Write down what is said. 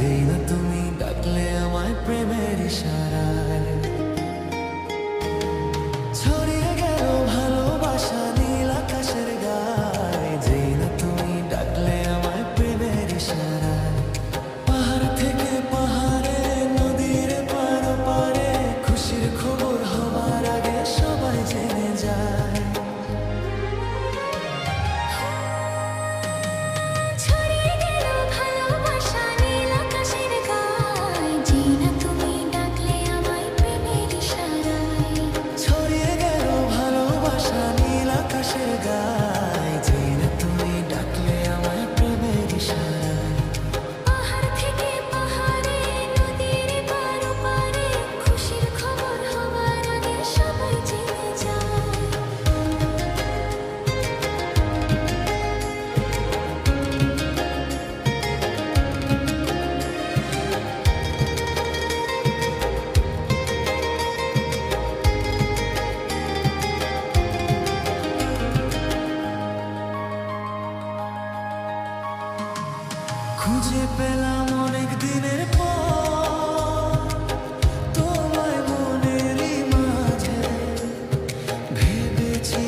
যেই না তুমি ডাকলে আমায় প্রেমের ইশারায় ছড়িয়ে গেল ভালোবাসা নীল আকাশের গায়ে, যেই না তুমি ডাকলে আমায় প্রেমের ইশারায়। পাহাড় থেকে পাহাড়ে নদীর পার পারে খুশির খবর হওয়ার আগে সবাই জেনে যায়। ছড়িয়ে গেল ভালোবাসা নীল আকাশের গায়ে, যেই না তুমি ডাকলে আমায় প্রেমের ইশারায়। ছড়িয়ে গেল ভালোবাসা নীল আকাশের গায়ে, যেই না তুমি ডাকলে আমায় প্রেমের ইশারায়। পাহাড় থেকে পাহাড়ে নদীর পার পারে খুশির খবর হওয়ার আগে সবাই জেনে যায়। খুঁজে পেলাম অনেক দিনের পর তোমায় মনেরই মাঝে, ভেবেছি